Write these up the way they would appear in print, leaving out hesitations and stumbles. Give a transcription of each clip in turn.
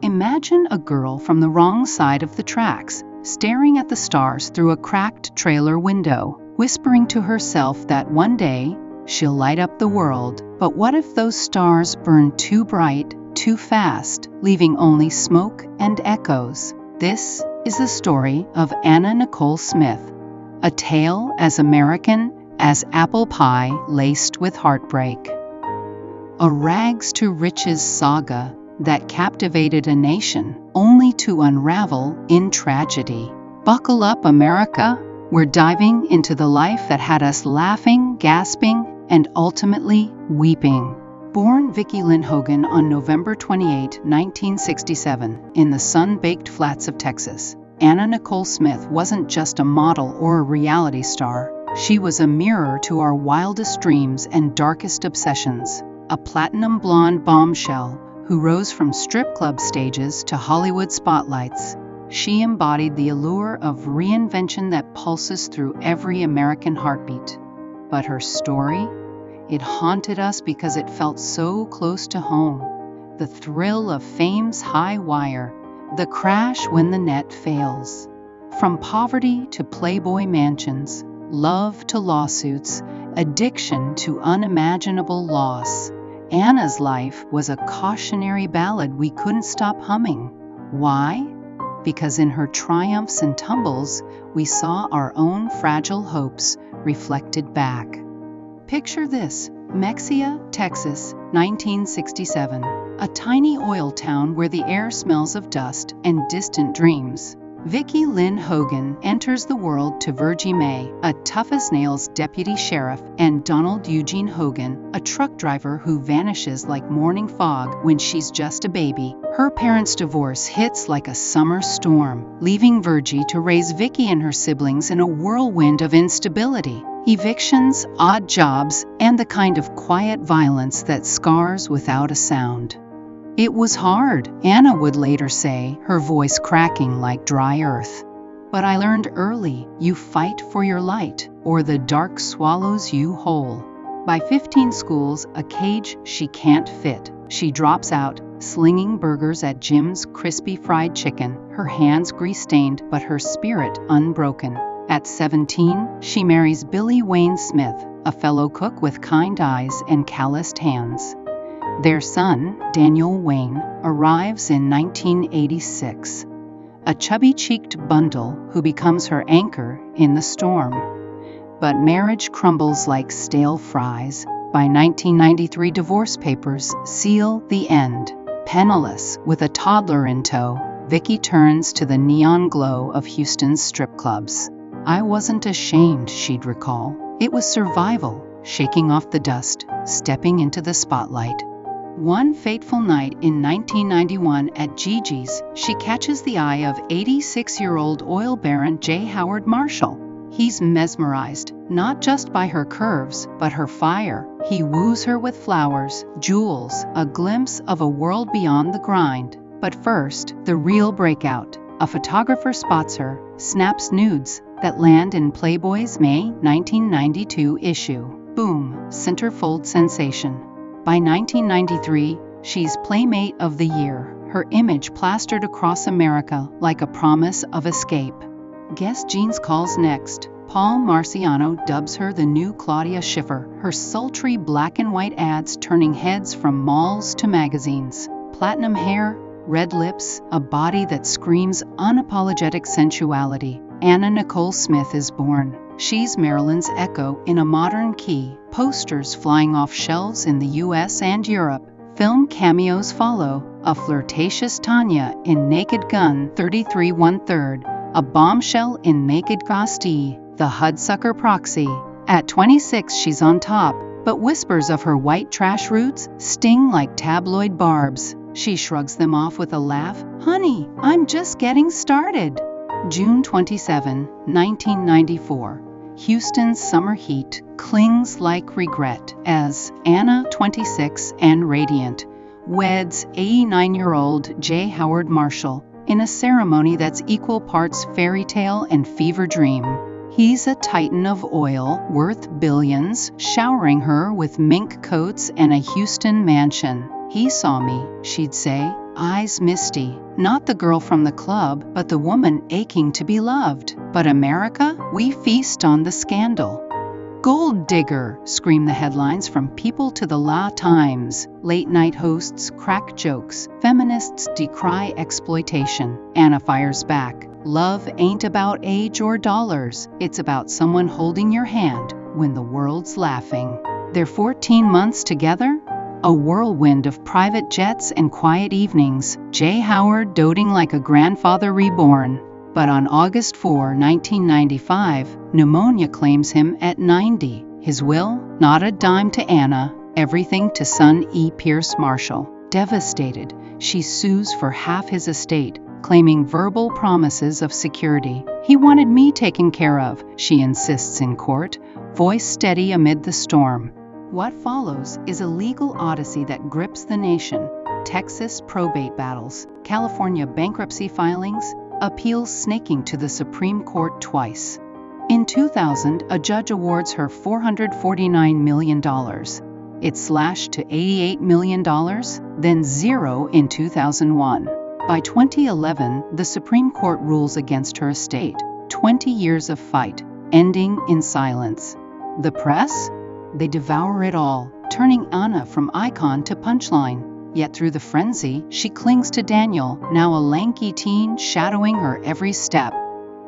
Imagine a girl from the wrong side of the tracks, staring at the stars through a cracked trailer window, whispering to herself that one day she'll light up the world. But what if those stars burn too bright, too fast, leaving only smoke and echoes? This is the story of Anna Nicole Smith, a tale as American as apple pie laced with heartbreak. A rags to riches saga that captivated a nation, only to unravel in tragedy. Buckle up, America. We're diving into the life that had us laughing, gasping, and ultimately weeping. Born Vicki Lynn Hogan on November 28, 1967, in the sun-baked flats of Texas, Anna Nicole Smith wasn't just a model or a reality star. She was a mirror to our wildest dreams and darkest obsessions. A platinum blonde bombshell who rose from strip club stages to Hollywood spotlights. She embodied the allure of reinvention that pulses through every American heartbeat. But her story? It haunted us because it felt so close to home. The thrill of fame's high wire, the crash when the net fails. From poverty to Playboy mansions, love to lawsuits, addiction to unimaginable loss. Anna's life was a cautionary ballad we couldn't stop humming. Why? Because in her triumphs and tumbles, we saw our own fragile hopes reflected back. Picture this: Mexia, Texas, 1967. A tiny oil town where the air smells of dust and distant dreams. Vicki Lynn Hogan enters the world to Virgie May, a tough-as-nails deputy sheriff, and Donald Eugene Hogan, a truck driver who vanishes like morning fog when she's just a baby. Her parents' divorce hits like a summer storm, leaving Virgie to raise Vicki and her siblings in a whirlwind of instability. Evictions, odd jobs, and the kind of quiet violence that scars without a sound. It was hard, Anna would later say, her voice cracking like dry earth. But I learned early, you fight for your light, or the dark swallows you whole. By 15 schools, a cage she can't fit, she drops out, slinging burgers at Jim's crispy fried chicken, her hands grease-stained but her spirit unbroken. At 17, she marries Billy Wayne Smith, a fellow cook with kind eyes and calloused hands. Their son, Daniel Wayne, arrives in 1986, a chubby-cheeked bundle who becomes her anchor in the storm. But marriage crumbles like stale fries. By 1993, divorce papers seal the end. Penniless, with a toddler in tow, Vicki turns to the neon glow of Houston's strip clubs. I wasn't ashamed, she'd recall. It was survival, shaking off the dust, stepping into the spotlight. One fateful night in 1991 at Gigi's, she catches the eye of 86-year-old oil baron J. Howard Marshall. He's mesmerized, not just by her curves, but her fire. He woos her with flowers, jewels, a glimpse of a world beyond the grind. But first, the real breakout. A photographer spots her, snaps nudes that land in Playboy's May 1992 issue. Boom, centerfold sensation. By 1993, she's Playmate of the Year, her image plastered across America like a promise of escape. Guess Jeans calls next. Paul Marciano dubs her the new Claudia Schiffer, her sultry black and white ads turning heads from malls to magazines. Platinum hair, red lips, a body that screams unapologetic sensuality. Anna Nicole Smith is born. She's Marilyn's echo in a modern key. Posters flying off shelves in the US and Europe. Film cameos follow. A flirtatious Tanya in Naked Gun 33 1/3. A bombshell in Naked Ghostie, the Hudsucker proxy. At 26, she's on top, but whispers of her white trash roots sting like tabloid barbs. She shrugs them off with a laugh. Honey, I'm just getting started. June 27, 1994. Houston's summer heat clings like regret as Anna, 26 and radiant, weds 89-year-old J. Howard Marshall in a ceremony that's equal parts fairy tale and fever dream. He's a titan of oil, worth billions, showering her with mink coats and a Houston mansion. He saw me, she'd say. eyes misty. Not the girl from the club, but the woman aching to be loved. But America? We feast on the scandal. Gold digger, scream the headlines from People to the La Times. Late-night hosts crack jokes. Feminists decry exploitation. Anna fires back. Love ain't about age or dollars. It's about someone holding your hand when the world's laughing. Their 14 months together? A whirlwind of private jets and quiet evenings. Jay Howard doting like a grandfather reborn. But on August 4, 1995, pneumonia claims him at 90. His will? Not a dime to Anna, everything to son E. Pierce Marshall. Devastated, she sues for half his estate, claiming verbal promises of security. He wanted me taken care of, she insists in court, voice steady amid the storm. What follows is a legal odyssey that grips the nation. Texas probate battles, California bankruptcy filings, appeals snaking to the Supreme Court twice. In 2000, a judge awards her $449 million. It's slashed to $88 million, then zero in 2001. By 2011, the Supreme Court rules against her estate. 20 years of fight, ending in silence. The press? They devour it all, turning Anna from icon to punchline. Yet through the frenzy, she clings to Daniel, now a lanky teen shadowing her every step.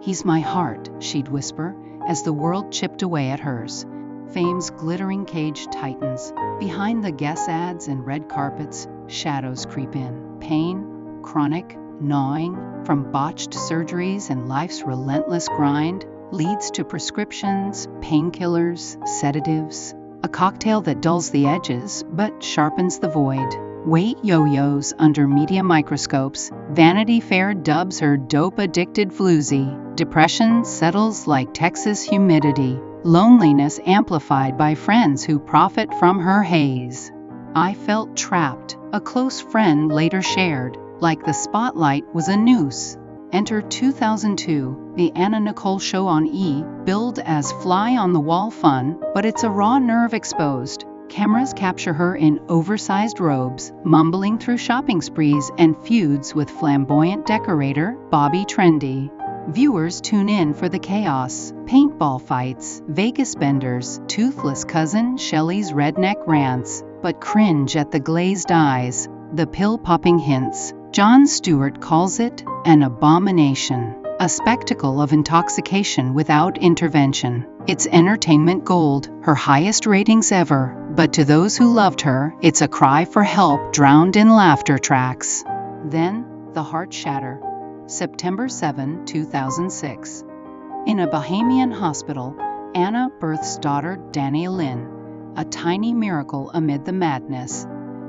He's my heart, she'd whisper, as the world chipped away at hers. Fame's glittering cage tightens. Behind the guest ads and red carpets, shadows creep in. Pain, chronic, gnawing, from botched surgeries and life's relentless grind, leads to prescriptions, painkillers, sedatives, a cocktail that dulls the edges but sharpens the void. Weight yo-yos under media microscopes, Vanity Fair dubs her dope-addicted floozy. Depression settles like Texas humidity, loneliness amplified by friends who profit from her haze. I felt trapped, a close friend later shared, like the spotlight was a noose. Enter 2002, the Anna Nicole show on E! Billed as fly-on-the-wall fun, but it's a raw nerve exposed. Cameras capture her in oversized robes, mumbling through shopping sprees and feuds with flamboyant decorator Bobby Trendy. Viewers tune in for the chaos, paintball fights, Vegas benders, toothless cousin Shelley's redneck rants, but cringe at the glazed eyes, the pill-popping hints. Jon Stewart calls it an abomination, a spectacle of intoxication without intervention. It's entertainment gold, her highest ratings ever, but to those who loved her, it's a cry for help drowned in laughter tracks. Then, the heart shatter. September 7, 2006. In a Bahamian hospital, Anna births daughter Dania Lynn, a tiny miracle amid the madness.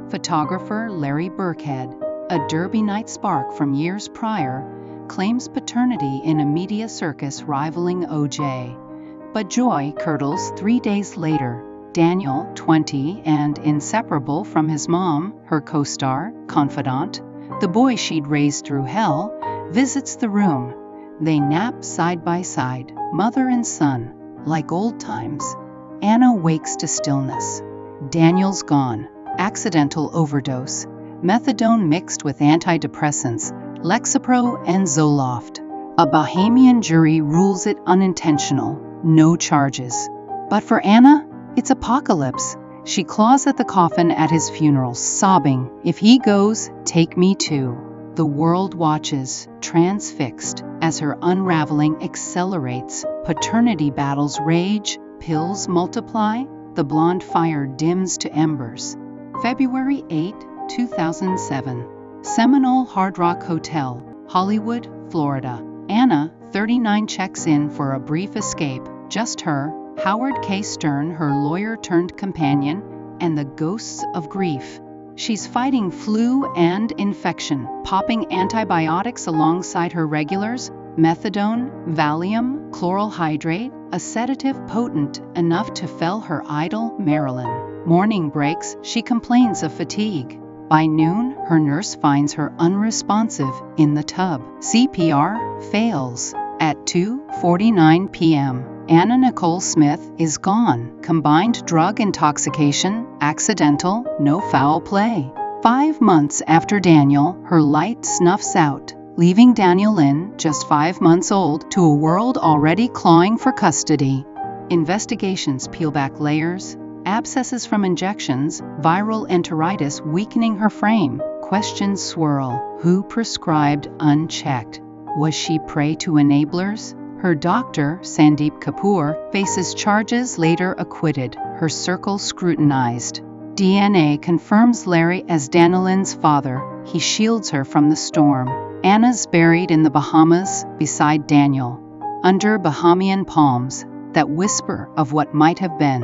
Photographer Larry Burkhead, a Derby night spark from years prior, claims paternity in a media circus rivaling OJ. But joy curdles 3 days later. Daniel, 20 and inseparable from his mom, her co-star, confidant, the boy she'd raised through hell, visits the room. They nap side by side, mother and son, like old times. Anna wakes to stillness. Daniel's gone. Accidental overdose. Methadone mixed with antidepressants, Lexapro and Zoloft. A Bahamian jury rules it unintentional. No charges. But for Anna, it's apocalypse. She claws at the coffin at his funeral, sobbing, "If he goes, take me too." The world watches, transfixed, as her unraveling accelerates. Paternity battles rage, pills multiply, the blonde fire dims to embers. February 8, 2007. Seminole Hard Rock Hotel, Hollywood, Florida. Anna, 39, checks in for a brief escape. Just her, Howard K. Stern, her lawyer-turned-companion, and the ghosts of grief. She's fighting flu and infection, popping antibiotics alongside her regulars, methadone, Valium, chloral hydrate, a sedative potent enough to fell her idol, Marilyn. Morning breaks, she complains of fatigue. By noon, her nurse finds her unresponsive in the tub. CPR fails. At 2:49 p.m., Anna Nicole Smith is gone. Combined drug intoxication, accidental, no foul play. 5 months after Daniel, her light snuffs out, leaving Daniel Lynn, just 5 months old, to a world already clawing for custody. Investigations peel back layers, abscesses from injections, viral enteritis weakening her frame. Questions swirl. Who prescribed unchecked? Was she prey to enablers? Her doctor, Sandeep Kapoor, faces charges, later acquitted, her circle scrutinized. DNA confirms Larry as Danilyn's father. He shields her from the storm. Anna's buried in the Bahamas beside Daniel, under Bahamian palms that whisper of what might have been.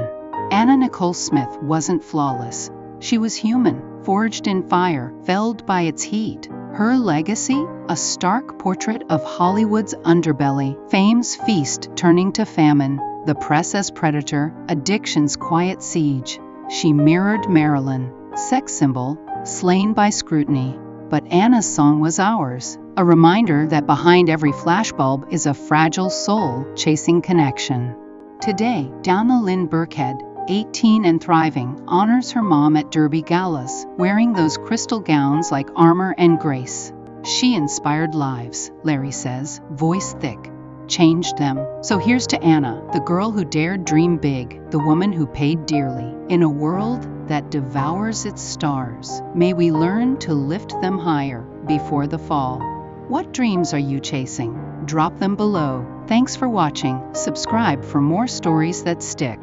Anna Nicole Smith wasn't flawless. She was human, forged in fire, felled by its heat. Her legacy? A stark portrait of Hollywood's underbelly, fame's feast turning to famine, the press as predator, addiction's quiet siege. She mirrored Marilyn, sex symbol, slain by scrutiny. But Anna's song was ours, a reminder that behind every flashbulb is a fragile soul chasing connection. Today, Dana Lynn Burkhead, 18 and thriving, honors her mom at Derby galas, wearing those crystal gowns like armor and grace. She inspired lives, Larry says, voice thick, changed them. So here's to Anna, the girl who dared dream big, the woman who paid dearly. In a world that devours its stars, may we learn to lift them higher before the fall. What dreams are you chasing? Drop them below. Thanks for watching. Subscribe for more stories that stick.